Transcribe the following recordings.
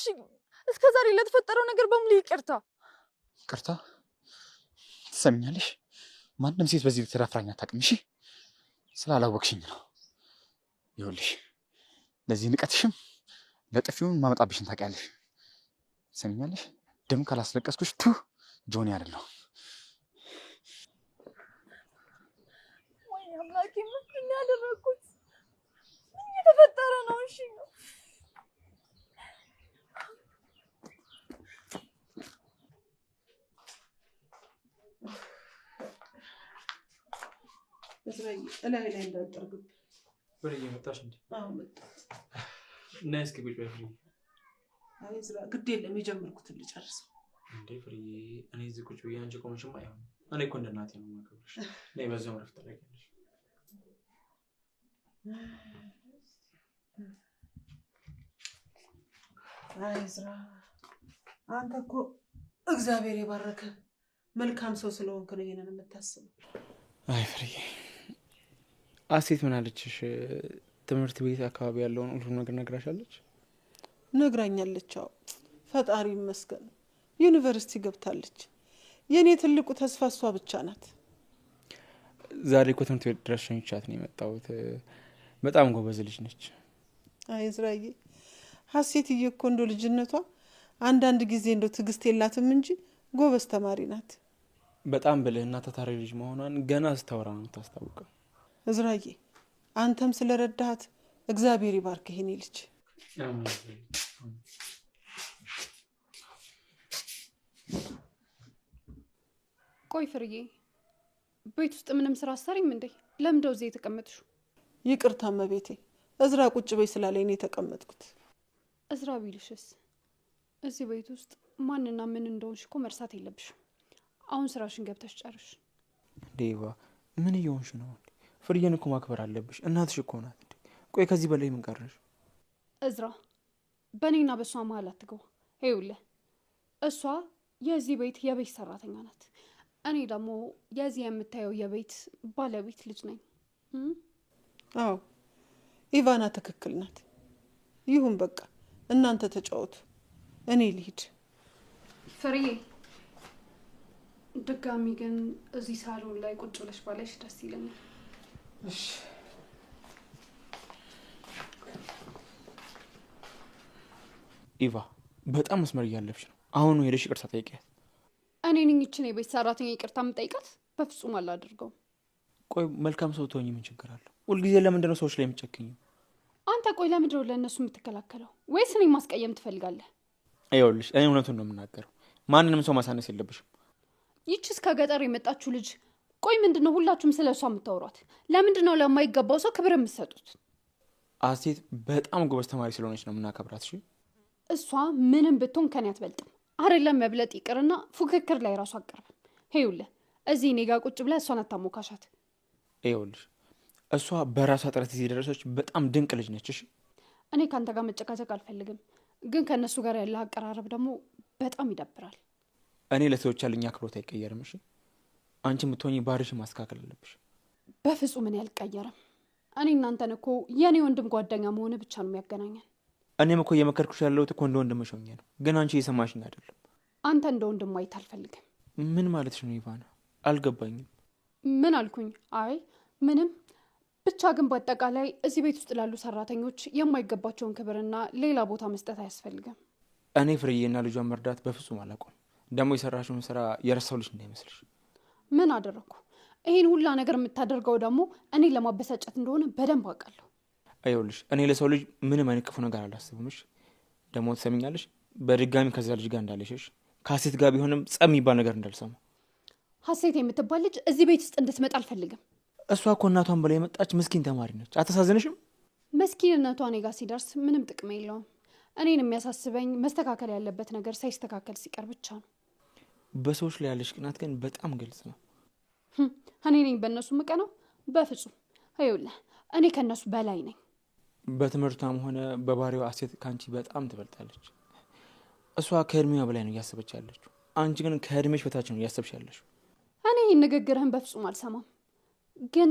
እሺ እስከዛሬ ለተፈጠረው ነገር በሙሉ ይቅርታ ትሰሚኛለሽ? ማንም ሴት በዚህ ተዳፍራኝ አታውቅም። እሺ ስላላወቅሽኝ ነው። ይኸውልሽ ለዚህ ንቀትሽም ለጥፊውን ማመጣብሽን ታውቂያለሽ። ትሰሚኛለሽ? ደም ካላስለቀስኩሽ ጆኒ አይደለሁ። ወይኔ አምላኬ ምንድን ነው ያደረኩት? ምን እየተፈጠረ ነው? እሺ እላይ ላይ እንዳልጠርግብ ወደየ መጣሽ እንዴ? አዎ መጣሁ። እና እስኪ ቁጭ በይ ፍሬ። አይ ዝራ ግድ የለም የጀመርኩትን ልጨርሰው። እንዴ ፍሬ እኔ እዚህ ቁጭ ብዬ አንቺ ቆመሽማ አይሆንም። እኔ እኮ እንደ እናቴ ነው የማከብርሽ። ነይ በዛው ረፍት ታደርጊያለሽ። አይ ዝራ አንተ እኮ እግዚአብሔር የባረከ መልካም ሰው ስለሆንክ ነው ይሄንን የምታስበው። አይ ፍሬ አሴት ምን አለችሽ? ትምህርት ቤት አካባቢ ያለውን ሁሉ ነገር ነግራሻለች? ነግራኛለች። አዎ ፈጣሪ ይመስገን ዩኒቨርሲቲ ገብታለች። የኔ ትልቁ ተስፋ እሷ ብቻ ናት። ዛሬ እኮ ትምህርት ቤት ድረስ ሸኝቻት ነው የመጣሁት። በጣም ጎበዝ ልጅ ነች። አይ ዝራዬ ሀሴትዬ እኮ እንደው ልጅነቷ አንዳንድ ጊዜ እንደው ትዕግስት የላትም እንጂ ጎበዝ ተማሪ ናት። በጣም ብልህና ታታሪ ልጅ መሆኗን ገና ስታወራ ነው የምታስታውቀው። እዝራዬ አንተም ስለረዳሃት እግዚአብሔር ይባርክ ይሄኔ ልጅ። ቆይ ፍርዬ ቤት ውስጥ ምንም ስራ አሰሪም እንዴ? ለምንድነው እዚህ የተቀመጥሽው? ይቅርታ መቤቴ እዝራ ቁጭ በይ ስላለኝ ነው የተቀመጥኩት። እዝራ ቢልሽስ? እዚህ ቤት ውስጥ ማንና ምን እንደሆንሽ እኮ መርሳት የለብሽም። አሁን ስራሽን ገብተሽ ጨርሽ። ዴቫ ምን እየሆንሽ ነው? ፍርዬን እኮ ማክበር አለብሽ። እናትሽ እኮ ናት። ቆይ ከዚህ በላይ ምን ቀረሽ? እዝራ በእኔና በእሷ መሀል አትገባ። ይኸውልህ እሷ የዚህ ቤት የቤት ሰራተኛ ናት። እኔ ደግሞ የዚህ የምታየው የቤት ባለቤት ልጅ ነኝ። አዎ ኢቫና ትክክል ናት። ይሁን በቃ እናንተ ተጫወቱ፣ እኔ ልሂድ። ፍርዬ ድጋሚ ግን እዚህ ሳሎን ላይ ቁጭ ብለሽ ባለሽ ደስ ይለኛል። እሺ ኢቫ በጣም መስመር እያለፍሽ ነው። አሁን ሄደሽ ይቅርታ ጠይቂያት። እኔ ነኝ እችን የቤት ሰራተኛ ይቅርታ የምጠይቃት? በፍጹም አላደርገውም። ቆይ መልካም ሰው ትሆኚ ምን ችግር አለው? ሁልጊዜ ለምንድነው ሰዎች ላይ የምትጨክኚው? አንተ ቆይ ለምንድነው ለእነሱ የምትከላከለው? ወይስ እኔ ማስቀየም ትፈልጋለህ? ይኸውልሽ እኔ እውነቱን ነው የምናገረው። ማንንም ሰው ማሳነስ የለብሽም። ይቺስ ከገጠር የመጣችሁ ልጅ ቆይ ምንድነው ሁላችሁም ስለ እሷ የምታወሯት? ለምንድነው ለማይገባው ሰው ክብር የምትሰጡት? አሴት በጣም ጎበዝ ተማሪ ስለሆነች ነው የምናከብራት። እሺ እሷ ምንም ብትሆን ከኔ አትበልጥም። አይደለም መብለጥ ይቅርና ፉክክር ላይ ራሱ አቀርብም። ይኸውልህ እዚህ እኔ ጋር ቁጭ ብላ እሷን አታሞካሻት። ይኸውልሽ እሷ በራሷ ጥረት እዚህ የደረሰች በጣም ድንቅ ልጅ ነች። እሺ እኔ ካንተ ጋር መጨቃጨቅ አልፈልግም፣ ግን ከእነሱ ጋር ያለ አቀራረብ ደግሞ በጣም ይደብራል። እኔ ለሰዎች ያለኝ አክብሮት አይቀየርም። እሺ አንቺ የምትሆኚ ባህሪሽን ማስተካከል አለብሽ። በፍጹም እኔ አልቀየርም። እኔ እናንተን እኮ የእኔ ወንድም ጓደኛ መሆን ብቻ ነው የሚያገናኘን። እኔም እኮ እየመከርኩሽ ያለሁት እኮ እንደ ወንድምሽ ሆኜ ነው፣ ግን አንቺ እየሰማሽኝ አይደለም። አንተ እንደ ወንድም ማየት አልፈልግም። ምን ማለትሽ ነው ኢቫና? አልገባኝም። ምን አልኩኝ? አይ ምንም። ብቻ ግን በአጠቃላይ እዚህ ቤት ውስጥ ላሉ ሰራተኞች የማይገባቸውን ክብርና ሌላ ቦታ መስጠት አያስፈልግም። እኔ ፍርዬና ልጇን መርዳት በፍጹም አላውቅም። ደግሞ የሰራሽውን ስራ የረሳው ልጅ እንዳይመስልሽ። ምን አደረኩ? ይሄን ሁላ ነገር የምታደርገው ደግሞ እኔ ለማበሳጨት እንደሆነ በደንብ አውቃለሁ። አይውልሽ እኔ ለሰው ልጅ ምንም አይነት ክፉ ነገር አላስብም። እሺ ደግሞ ትሰሚኛለሽ? በድጋሚ ከዛ ልጅ ጋር እንዳለሽሽ ከሀሴት ጋር ቢሆንም ጸብ የሚባል ነገር እንዳልሰማ። ሀሴት የምትባል ልጅ እዚህ ቤት ውስጥ እንድትመጣ አልፈልግም። እሷ እኮ እናቷን በላይ የመጣች ምስኪን ተማሪ ነች። አታሳዝንሽም? መስኪንነቷ እኔ ጋር ሲደርስ ምንም ጥቅም የለውም። እኔን የሚያሳስበኝ መስተካከል ያለበት ነገር ሳይስተካከል ሲቀር ብቻ ነው። በሰዎች ላይ ያለሽ ቅናት ግን በጣም ግልጽ ነው። እኔ ነኝ በእነሱ ምቀናው? በፍጹም። ይኸውልህ እኔ ከእነሱ በላይ ነኝ። በትምህርቷም ሆነ በባህሪዋ ሀሴት ከአንቺ በጣም ትበልጣለች። እሷ ከእድሜዋ በላይ ነው እያሰበች ያለችው። አንቺ ግን ከእድሜሽ በታች ነው እያሰብሽ ያለሽው። እኔ ይህን ንግግርህን በፍጹም አልሰማም። ግን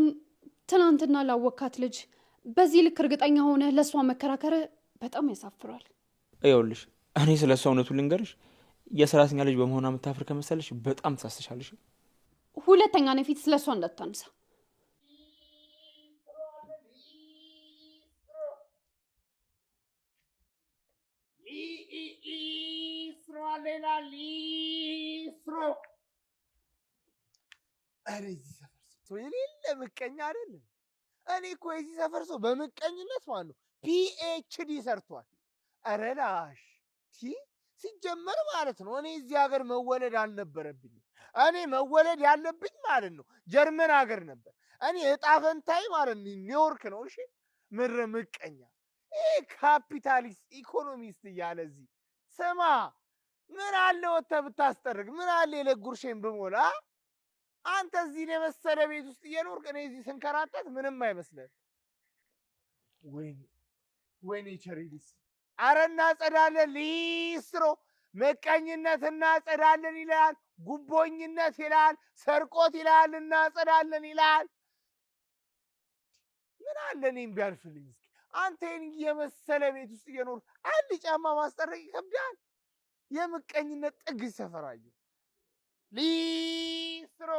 ትናንትና ላወካት ልጅ በዚህ ልክ እርግጠኛ ሆነ ለእሷ መከራከር በጣም ያሳፍራል። ይኸውልሽ እኔ ስለሷ እውነቱን ልንገርሽ የሰራተኛ ልጅ በመሆኗ የምታፍር ከመሰለሽ በጣም ተሳስተሻለሽ። ሁለተኛ ነው ፊት ስለሷ እንዳታነሳ። አረ እዚህ ሰፈር ሰው የሌለ ምቀኛ አይደለም። እኔ እኮ የዚህ ሰፈር ሰው በምቀኝነት ማለት ነው ፒኤችዲ ሰርቷል። አረ ላሽ ሲጀመር ማለት ነው እኔ እዚህ ሀገር መወለድ አልነበረብኝም። እኔ መወለድ ያለብኝ ማለት ነው ጀርመን ሀገር ነበር። እኔ እጣ ፈንታዬ ማለት ነው ኒውዮርክ ነው። እሺ ምረ ምቀኛ ይሄ ካፒታሊስት ኢኮኖሚስት እያለ እዚህ ስማ፣ ምን አለ ወጥተህ ብታስጠርግ፣ ምን አለ የለጉርሼን ብሞላ። አንተ እዚህ የመሰለ ቤት ውስጥ እየኖርክ እኔ እዚህ ስንከራተት ምንም አይመስልም። ወይኔ ቸሪዲስ፣ አረ እናጸዳለን፣ ሊስትሮ ምቀኝነት እናጸዳለን ይላል፣ ጉቦኝነት ይላል፣ ሰርቆት ይላል፣ እናጸዳለን ይላል። ምን አለ እኔም ቢያልፍልኝ እስኪ። አንተ የመሰለ ቤት ውስጥ እየኖርክ አንድ ጫማ ማስጠረቅ ይከብዳል። የምቀኝነት ጥግ ሰፈራዩ ሊስትሮ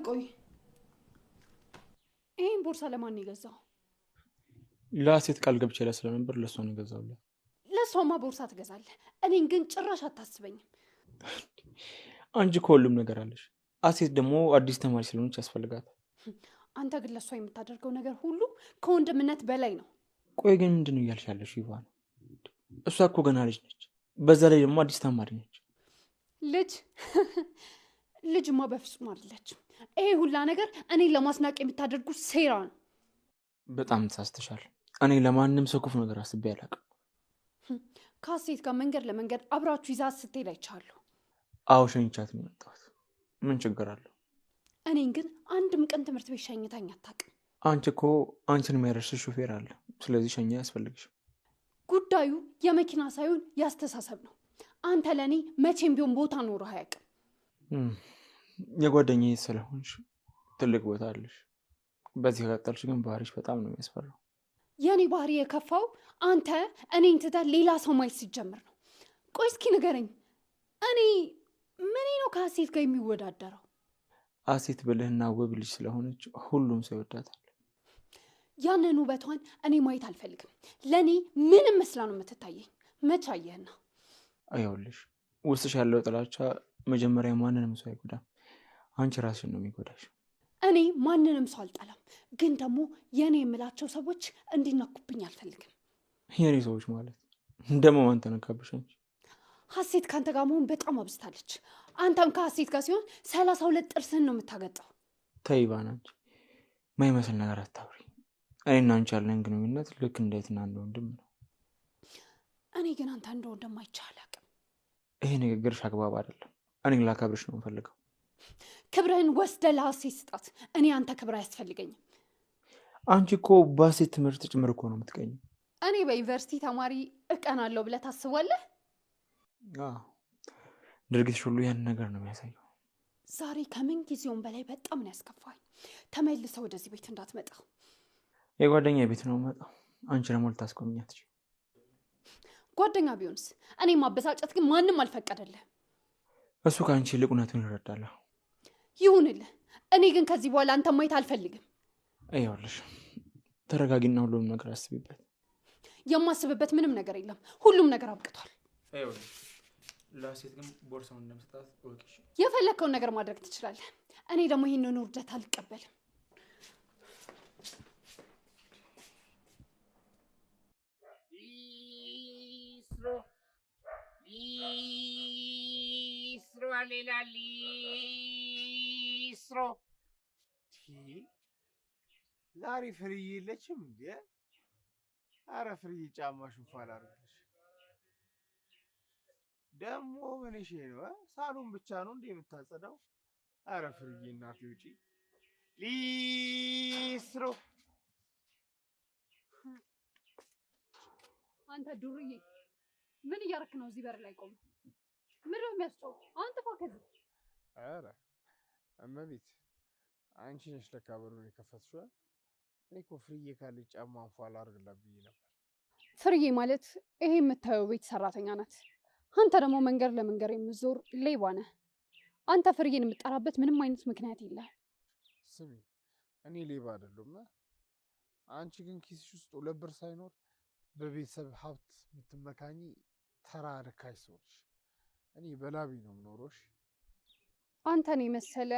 ቆይ ይሄን ቦርሳ ለማን ነው የገዛው? ለአሴት ቃል ገብቼላት ስለነበር ለእሷ ነው የገዛሁላት። ለእሷማ ቦርሳ ትገዛለህ፣ እኔን ግን ጭራሽ አታስበኝም። አንቺ ከሁሉም ነገር አለሽ። አሴት ደግሞ አዲስ ተማሪ ስለሆነች ያስፈልጋታል። አንተ ግን ለእሷ የምታደርገው ነገር ሁሉ ከወንድምነት በላይ ነው። ቆይ ግን ምንድን ነው እያልሽ ያለሽ ይባል? እሷ እኮ ገና ልጅ ነች፣ በዛ ላይ ደግሞ አዲስ ተማሪ ነች። ልጅማ በፍጹም አይደለችም። ይሄ ሁላ ነገር እኔን ለማስናቅ የምታደርጉት ሴራ ነው። በጣም ተሳስተሻል። እኔ ለማንም ሰው ክፉ ነገር አስቤ አላውቅም። ከአሴት ጋር መንገድ ለመንገድ አብራችሁ ይዛት ስትሄድ አይቻለሁ። አዎ ሸኝቻት ነው የመጣሁት። ምን ችግር አለው? እኔን ግን አንድም ቀን ትምህርት ቤት ሸኝታኝ አታውቅም። አንቺ እኮ አንቺን የሚያደርስ ሹፌር አለ። ስለዚህ ሸኛ አያስፈልግሽም። ጉዳዩ የመኪና ሳይሆን ያስተሳሰብ ነው። አንተ ለእኔ መቼም ቢሆን ቦታ ኖረህ አያውቅም። የጓደኛዬ ስለሆንሽ ትልቅ ቦታ አለሽ። በዚህ ከቀጠልሽ ግን ባህሪሽ በጣም ነው የሚያስፈራው። የእኔ ባህሪ የከፋው አንተ እኔን ትተህ ሌላ ሰው ማየት ሲጀምር ነው። ቆይ እስኪ ንገረኝ፣ እኔ ምን ነው ከአሴት ጋር የሚወዳደረው? አሴት ብልህና ውብ ልጅ ስለሆነች ሁሉም ሰው ይወዳታል። ያንን ውበቷን እኔ ማየት አልፈልግም። ለእኔ ምንም መስላ ነው የምትታየኝ። መች አየህና? አይውልሽ፣ ውስጥሽ ያለው ጥላቻ መጀመሪያ ማንንም ሰው አይጎዳም፣ አንቺ ራስሽን ነው የሚጎዳሽ። እኔ ማንንም ሰው አልጠላም፣ ግን ደግሞ የእኔ የምላቸው ሰዎች እንዲነኩብኝ አልፈልግም። የኔ ሰዎች ማለት ደግሞ ማን ተነካብሽ? አንቺ ሀሴት ከአንተ ጋር መሆን በጣም አብዝታለች። አንተም ከሀሴት ጋር ሲሆን 32 ጥርስህን ነው የምታገጠው። ተይ ባና፣ አንቺ ማይመስል ነገር አታውሪ። እኔና አንቺ ያለን ግንኙነት ልክ እንዴትና እንደ ወንድም ነው። እኔ ግን አንተ እንደ ወንድም አይቼህ አላውቅም። ይሄ ንግግርሽ አግባብ አይደለም። እኔ ላከብርሽ ነው የምፈልገው። ክብርህን ወስደህ ለሀሴት ስጣት። እኔ አንተ ክብር አያስፈልገኝም። አንቺ እኮ በሀሴት ትምህርት ጭምር እኮ ነው የምትቀኝ። እኔ በዩኒቨርሲቲ ተማሪ እቀናለሁ ብለህ ታስባለህ? ድርጊትሽ ሁሉ ያን ነገር ነው የሚያሳየው። ዛሬ ከምን ጊዜውም በላይ በጣም ነው ያስከፋኝ። ተመልሰህ ወደዚህ ቤት እንዳትመጣ። የጓደኛ ቤት ነው የምመጣው። አንቺ ደግሞ ልታስቆምኛት። ጓደኛ ቢሆንስ? እኔ ማበሳጨት ግን ማንም አልፈቀደልህ። እሱ ከአንቺ ይልቅ እውነቱን ይረዳለሁ። ይሁንልህ። እኔ ግን ከዚህ በኋላ አንተ ማየት አልፈልግም። ይኸውልሽ፣ ተረጋጊና ሁሉም ነገር አስቢበት። የማስብበት ምንም ነገር የለም። ሁሉም ነገር አብቅቷል። ይኸውልሽ፣ ለሴት ግን ቦርሳውን እንደምሰጣት ወቂሽ። የፈለግከውን ነገር ማድረግ ትችላለህ። እኔ ደግሞ ይህንን ውርደት አልቀበልም። ሊስትሮ ዛሬ ፍርዬ የለችም እንዴ? አረ ፍርዬ ጫማሽን ፋል አድርገሽ ደግሞ ምንሽ ነው? ሳሎን ብቻ ነው እንዴ የምታጸዳው? አረ ፍርዬ እናቴ ውጪ። ሊስትሮ አንተ ዱርዬ ምን እያደረክ ነው እዚህ በር ላይ ቆመ? ምንድነው የሚያስጨው? አንተ ከዚህ ኧረ እመቤት አንቺ ነሽ ለካ በሩን የከፈትሽው። እኔ እኮ ፍርዬ ካለች ጫማ አንፏል አድርግላት ብዬ ነበር። ፍርዬ ማለት ይሄ የምታየው ቤት ሰራተኛ ናት። አንተ ደግሞ መንገድ ለመንገድ የምትዞር ሌባ ነህ። አንተ ፍርዬን የምጠራበት ምንም አይነት ምክንያት የለህም። ስሚ እኔ ሌባ አይደለሁም። አንቺ ግን ኪስሽ ውስጥ 2 ብር ሳይኖር በቤተሰብ ሀብት የምትመካኝ ተራ ርካሽ ሰዎች። እኔ በላቢ ነው የምኖረው። አንተን የመሰለ